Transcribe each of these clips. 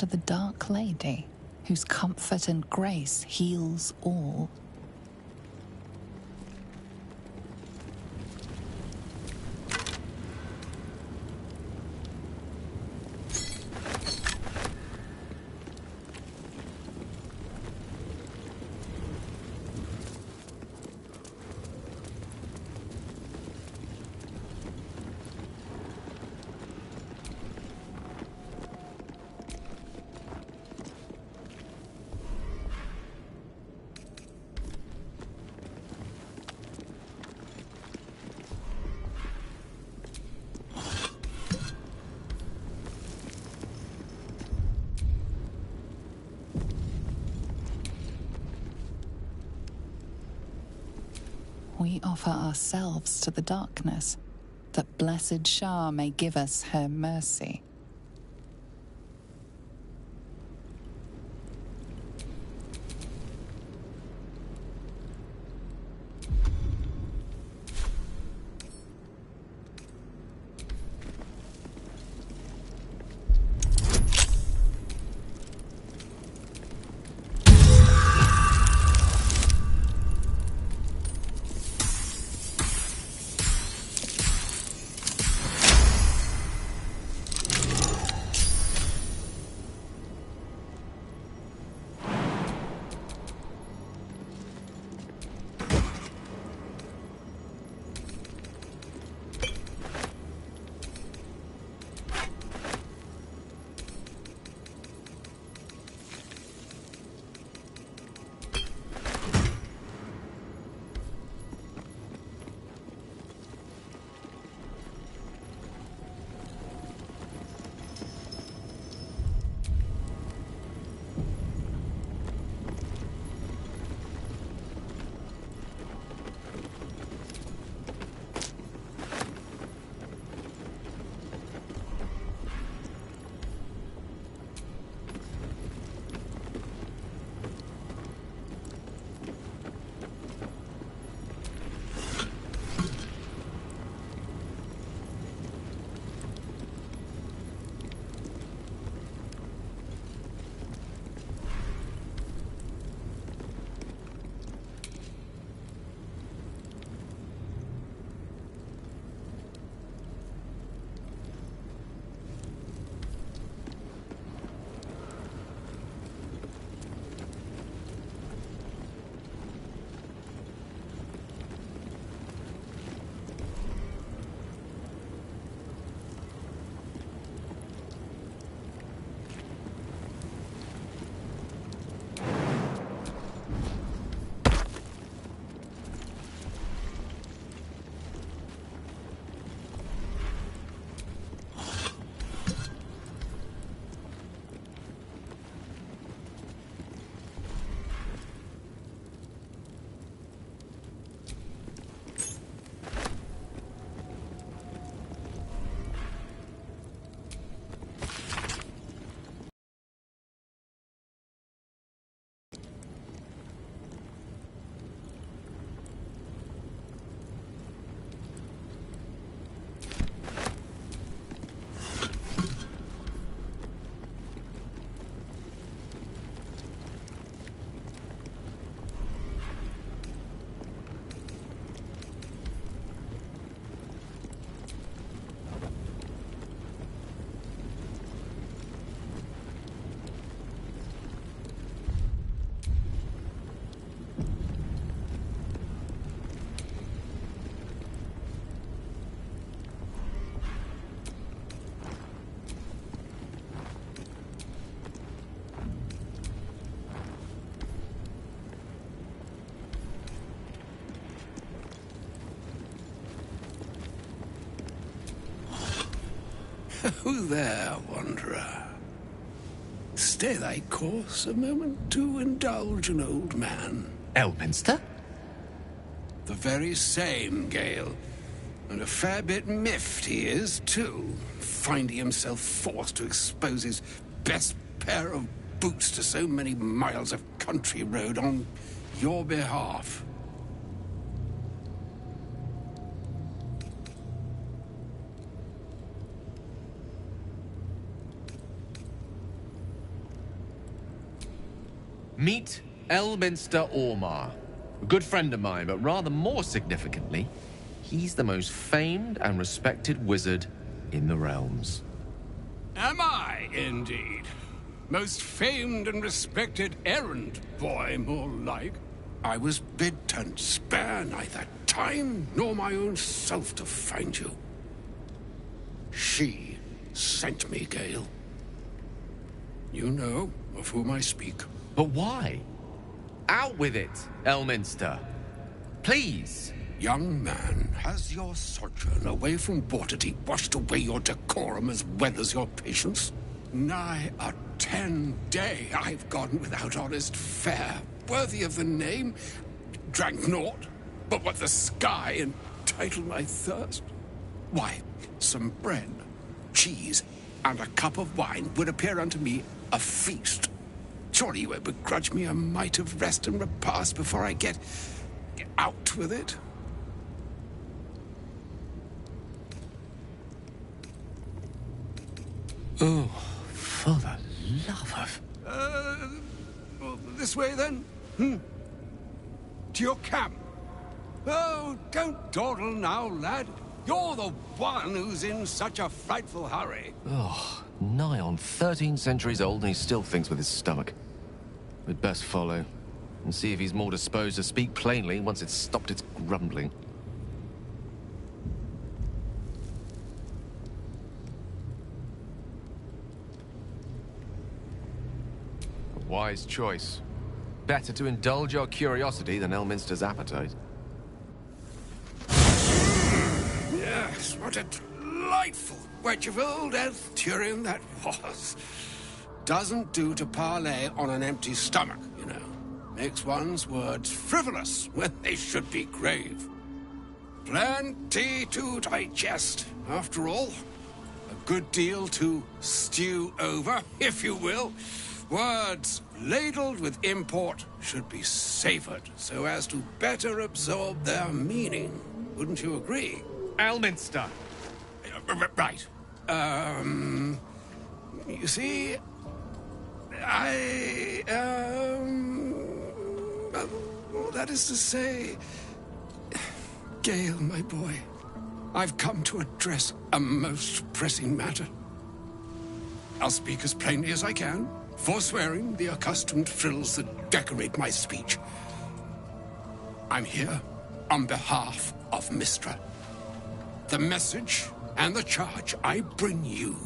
to the Dark Lady, whose comfort and grace heals all. We offer ourselves to the darkness, that blessed Shah may give us her mercy. Who there, wanderer? Stay thy course a moment to indulge an old man. Elminster? The very same, Gale. And a fair bit miffed he is, too, finding himself forced to expose his best pair of boots to so many miles of country road on your behalf. Meet Elminster Ormar. A good friend of mine, but rather more significantly, he's the most famed and respected wizard in the realms. Am I, indeed? Most famed and respected errand boy, more like. I was bid to spare neither time nor my own self to find you. She sent me, Gale. You know of whom I speak. But why? Out with it, Elminster. Please. Young man, has your sojourn away from Waterdeep washed away your decorum as well as your patience? Nigh a 10-day I've gone without honest fare, worthy of the name. Drank naught, but what the sky entitled my thirst. Why, some bread, cheese, and a cup of wine would appear unto me a feast. Surely you would begrudge me a mite of rest and repast before I get out with it? Oh, for the love of... Well, this way then? To your camp? Oh, don't dawdle now, lad. You're the one who's in such a frightful hurry. Oh, nigh on 13 centuries old and he still thinks with his stomach. We'd best follow and see if he's more disposed to speak plainly once it's stopped its grumbling. A wise choice. Better to indulge your curiosity than Elminster's appetite. Yes, what a delightful wedge of old Elthurian that was. Doesn't do to parley on an empty stomach, you know. Makes one's words frivolous when they should be grave. Plenty to digest, after all. A good deal to stew over, if you will. Words ladled with import should be savored so as to better absorb their meaning. Wouldn't you agree? Elminster! Right. You see, well, that is to say, Gale, my boy, I've come to address a most pressing matter. I'll speak as plainly as I can, forswearing the accustomed frills that decorate my speech. I'm here on behalf of Mystra. The message and the charge I bring you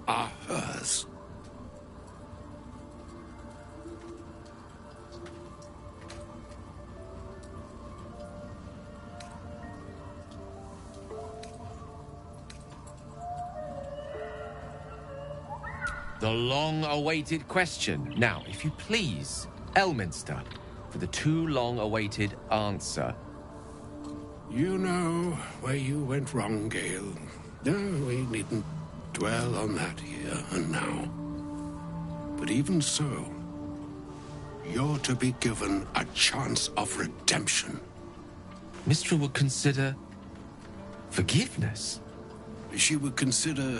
are hers. The long-awaited question. Now, if you please, Elminster, for the too long-awaited answer. You know where you went wrong, Gale. No, we needn't dwell on that here and now. But even so, you're to be given a chance of redemption. Mystra would consider forgiveness. She would consider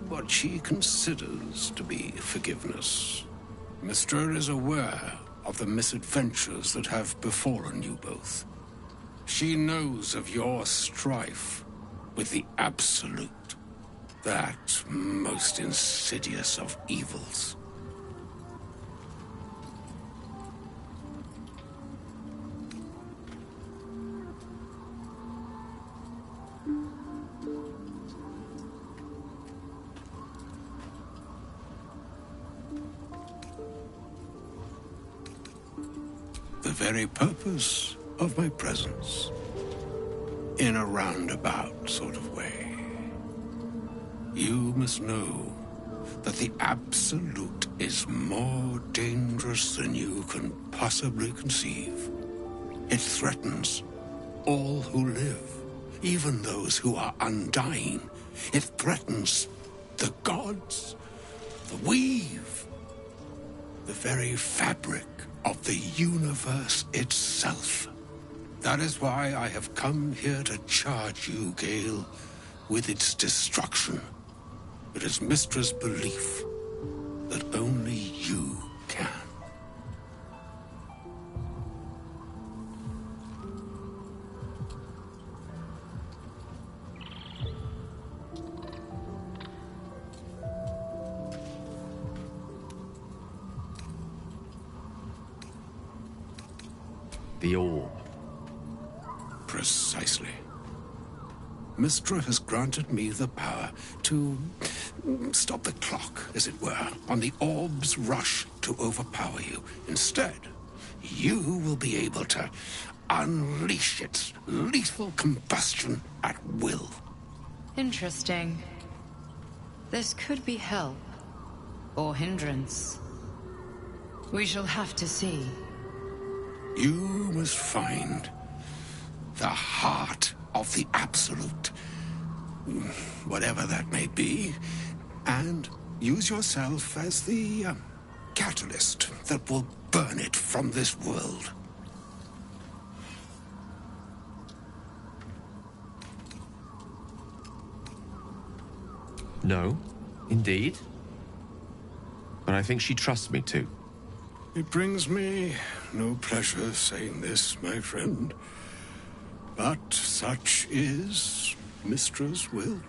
what she considers to be forgiveness. Mystra is aware of the misadventures that have befallen you both. She knows of your strife with the Absolute, that most insidious of evils. The very purpose of my presence, in a roundabout sort of way. You must know that the Absolute is more dangerous than you can possibly conceive. It threatens all who live, even those who are undying. It threatens the gods, the weave, the very fabric of the universe itself. That is why I have come here to charge you, Gale, with its destruction. It is Mistra's belief that only you can. The orb. Precisely. Mystra has granted me the power to stop the clock, as it were, on the orb's rush to overpower you. Instead, you will be able to unleash its lethal combustion at will. Interesting. This could be help, or hindrance. We shall have to see. You must find the heart of the Absolute, whatever that may be, and use yourself as the catalyst that will burn it from this world. No, indeed. But I think she trusts me too. It brings me no pleasure saying this, my friend. But such is Mystra's will.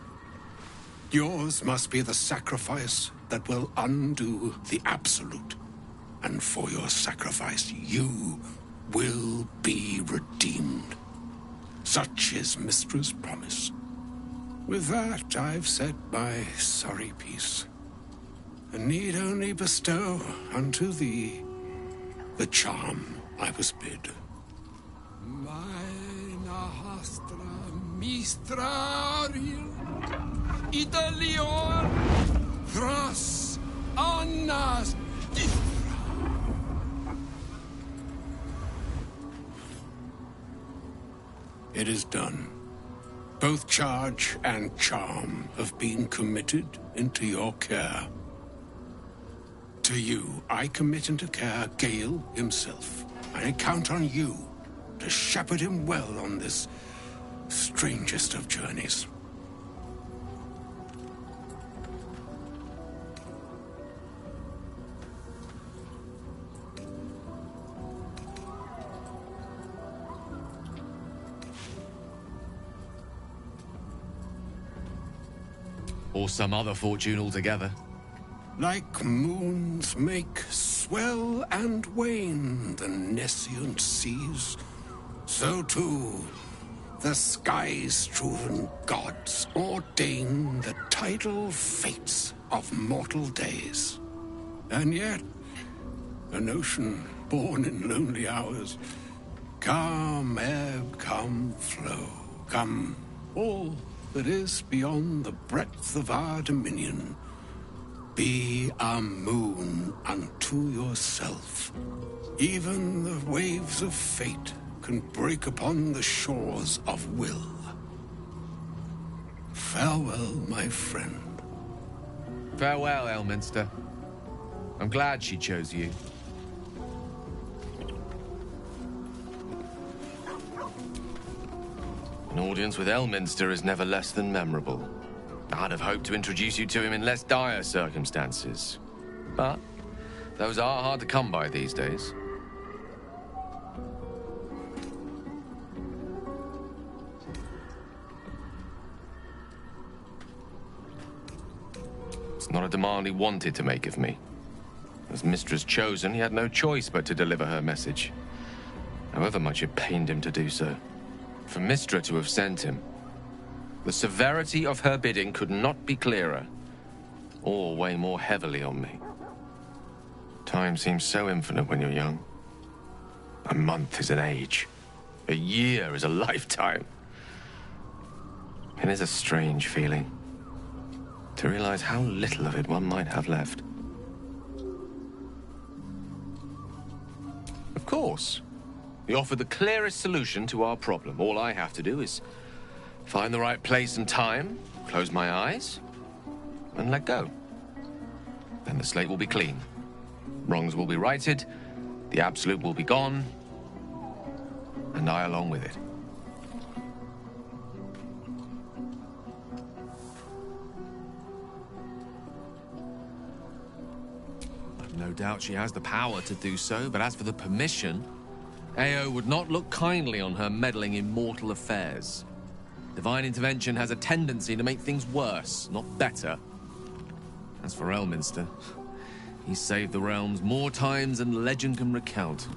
Yours must be the sacrifice that will undo the Absolute. And for your sacrifice, you will be redeemed. Such is Mystra's promise. With that, I've said my sorry piece, and need only bestow unto thee the charm I was bid. Mina hastra mistraril Italior thras annas difra. It is done. Both charge and charm have been committed into your care. To you, I commit into care Gale himself. I count on you to shepherd him well on this strangest of journeys. Or some other fortune altogether. Like moons make swell and wane the nescient seas, so too the sky-strewn gods ordain the tidal fates of mortal days. And yet, an ocean born in lonely hours, come ebb, come flow, come all that is beyond the breadth of our dominion. Be a moon unto yourself. Even the waves of fate can break upon the shores of will. Farewell, my friend. Farewell, Elminster. I'm glad she chose you. An audience with Elminster is never less than memorable. I'd have hoped to introduce you to him in less dire circumstances. But those are hard to come by these days. It's not a demand he wanted to make of me. As Mistress chosen, he had no choice but to deliver her message, however much it pained him to do so. For Mystra to have sent him, the severity of her bidding could not be clearer, or weigh more heavily on me. Time seems so infinite when you're young. A month is an age. A year is a lifetime. It is a strange feeling to realize how little of it one might have left. Of course, we offer the clearest solution to our problem. All I have to do is find the right place and time, close my eyes, and let go. Then the slate will be clean. Wrongs will be righted, the Absolute will be gone, and I along with it. I've no doubt she has the power to do so, but as for the permission, Ao would not look kindly on her meddling in mortal affairs. Divine intervention has a tendency to make things worse, not better. As for Elminster, he's saved the realms more times than legend can recount.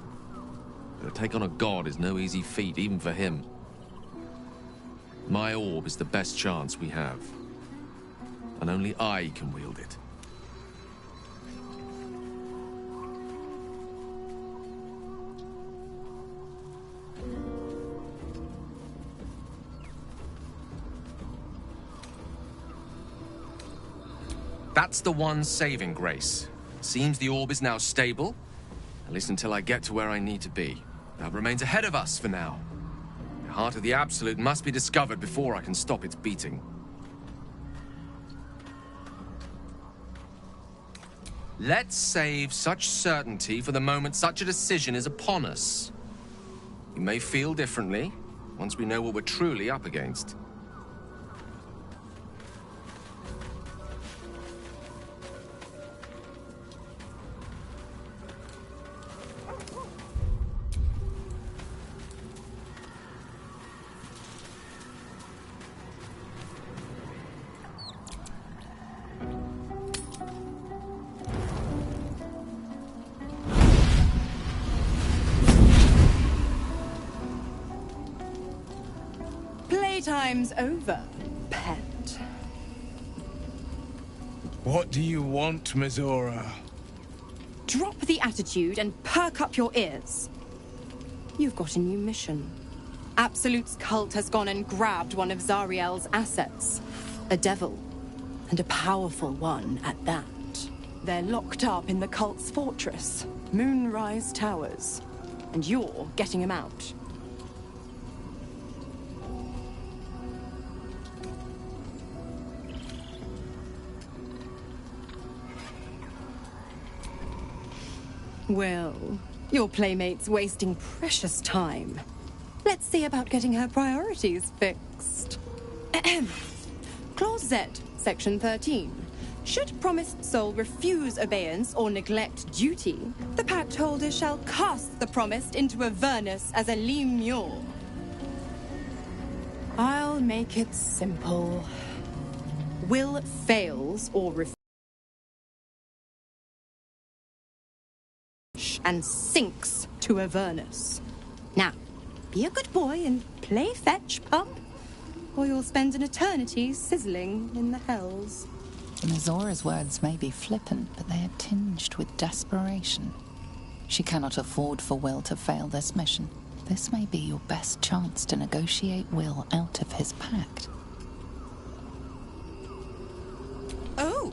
To take on a god is no easy feat, even for him. My orb is the best chance we have. And only I can wield it. That's the one saving grace. Seems the orb is now stable, at least until I get to where I need to be. That remains ahead of us for now. The heart of the Absolute must be discovered before I can stop its beating. Let's save such certainty for the moment such a decision is upon us. You may feel differently once we know what we're truly up against. Playtime's over, pet. What do you want, Mizora? Drop the attitude and perk up your ears. You've got a new mission. Absolute's cult has gone and grabbed one of Zariel's assets. A devil. And a powerful one at that. They're locked up in the cult's fortress, Moonrise Towers. And you're getting him out. Well, your playmate's wasting precious time. Let's see about getting her priorities fixed. Clause Z, Section 13. Should promised soul refuse obeyance or neglect duty, the pact holder shall cast the promised into Avernus as a lemure. I'll make it simple. Will fails or refuses and sinks to Avernus. Now, be a good boy and play fetch, pup, or you'll spend an eternity sizzling in the hells. Mizora's words may be flippant, but they are tinged with desperation. She cannot afford for Will to fail this mission. This may be your best chance to negotiate Will out of his pact. Oh,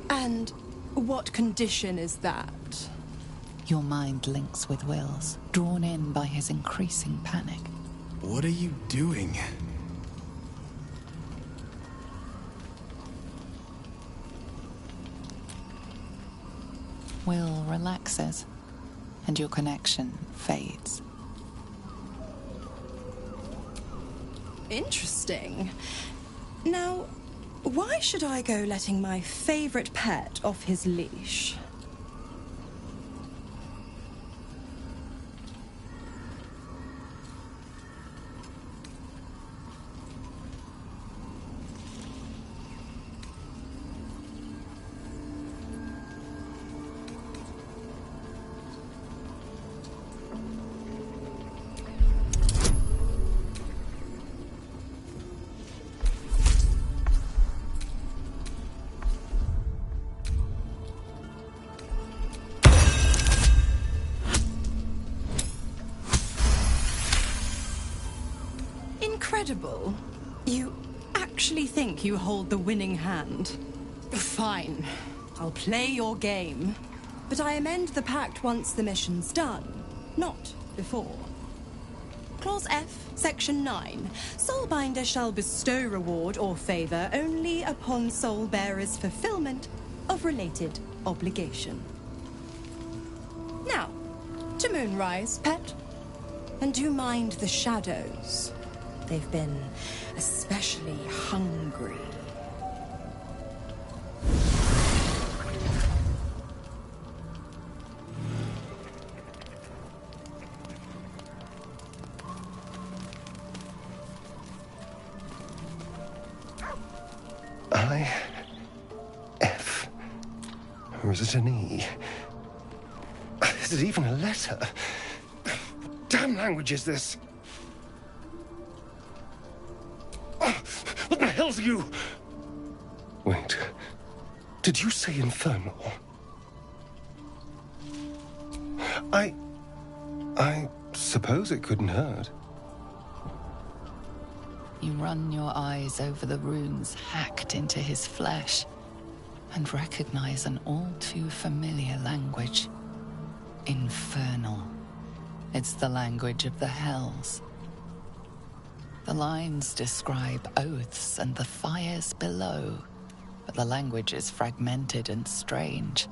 and what condition is that? Your mind links with Will's, drawn in by his increasing panic. What are you doing? Will relaxes, and your connection fades. Interesting. Now, why should I go letting my favorite pet off his leash? Incredible. You actually think you hold the winning hand? Fine. I'll play your game. But I amend the pact once the mission's done, not before. Clause F, Section 9. Soulbinder shall bestow reward or favor only upon soul-bearer's fulfillment of related obligation. Now, to Moonrise, pet. And do mind the shadows. They've been especially hungry. I... F... Or is it an E? Is it even a letter? damn language is this? Oh, what the hell's you? Wait. Did you say infernal? I suppose it couldn't hurt. You run your eyes over the runes hacked into his flesh and recognize an all-too-familiar language. Infernal. It's the language of the Hells. The lines describe oaths and the fires below, but the language is fragmented and strange.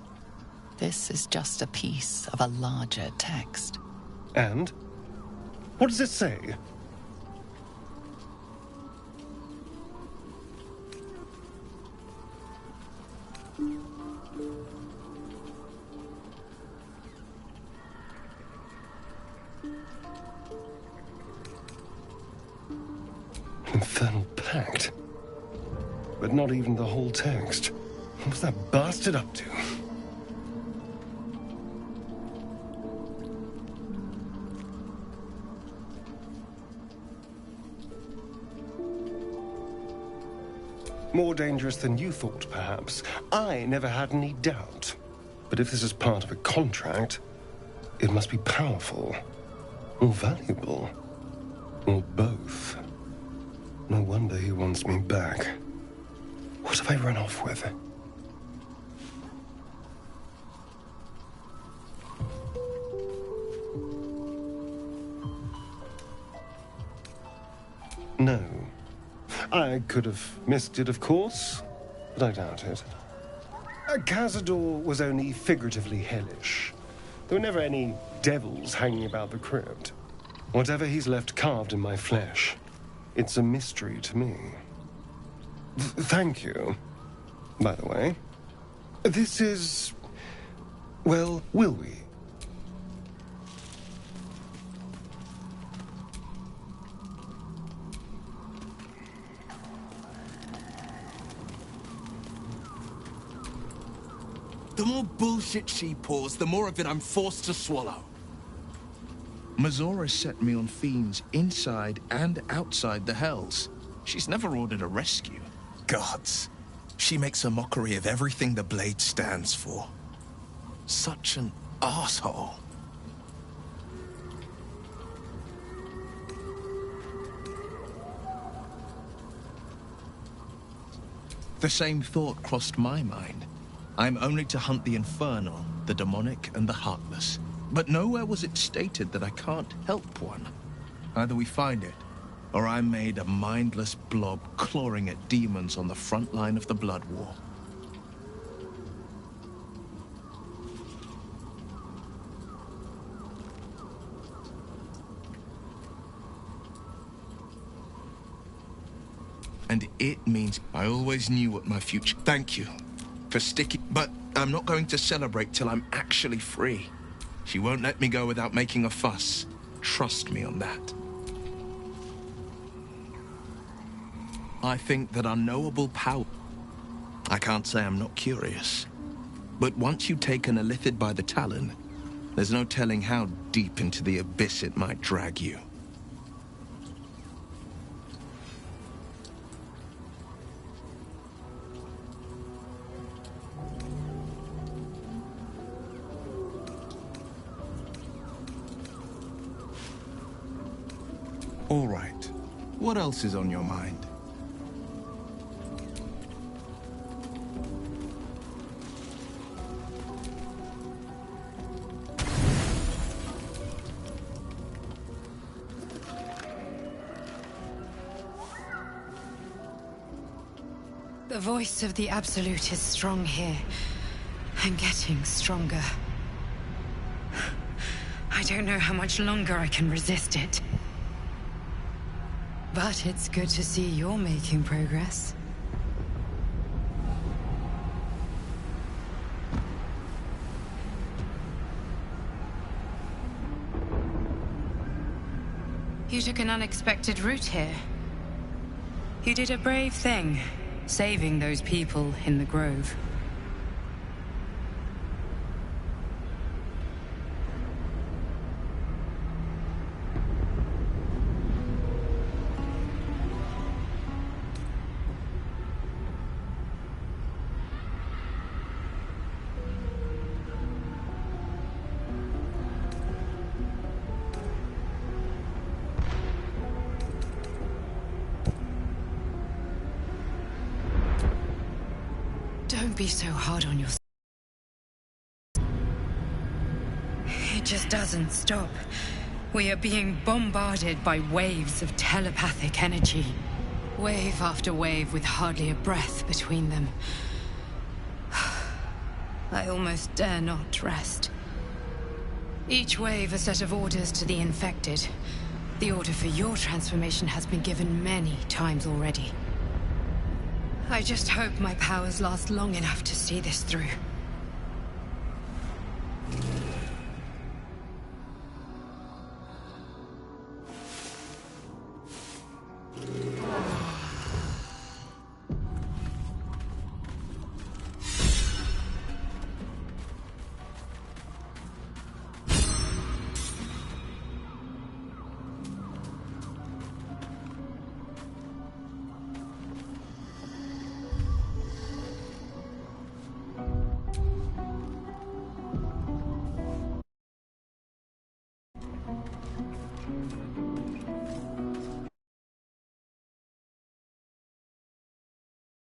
This is just a piece of a larger text. And? What does it say? Infernal pact. But not even the whole text. What was that bastard up to? More dangerous than you thought, perhaps. I never had any doubt. But if this is part of a contract, it must be powerful, or valuable, or both. No wonder he wants me back. What have I run off with? No. I could have missed it, of course, but I doubt it. Cazador was only figuratively hellish. There were never any devils hanging about the crypt. Whatever he's left carved in my flesh, it's a mystery to me. Thank you, by the way. This is... well, will we? The more bullshit she pours, the more of it I'm forced to swallow. Mizora set me on fiends inside and outside the Hells. She's never ordered a rescue. Gods. She makes a mockery of everything the Blade stands for. Such an asshole. The same thought crossed my mind. I'm only to hunt the infernal, the demonic, and the heartless. But nowhere was it stated that I can't help one. Either we find it, or I'm made a mindless blob clawing at demons on the front line of the Blood War. And it means I always knew what my future... Thank you for sticking... But I'm not going to celebrate till I'm actually free. She won't let me go without making a fuss. Trust me on that. I think that unknowable power... I can't say I'm not curious. But once you've taken a Illithid by the Talon, there's no telling how deep into the abyss it might drag you. All right. What else is on your mind? The voice of the Absolute is strong here, and getting stronger. I don't know how much longer I can resist it. But it's good to see you're making progress. You took an unexpected route here. You did a brave thing, saving those people in the grove. Don't be so hard on yourself. It just doesn't stop. We are being bombarded by waves of telepathic energy. Wave after wave with hardly a breath between them. I almost dare not rest. Each wave a set of orders to the infected. The order for your transformation has been given many times already. I just hope my powers last long enough to see this through.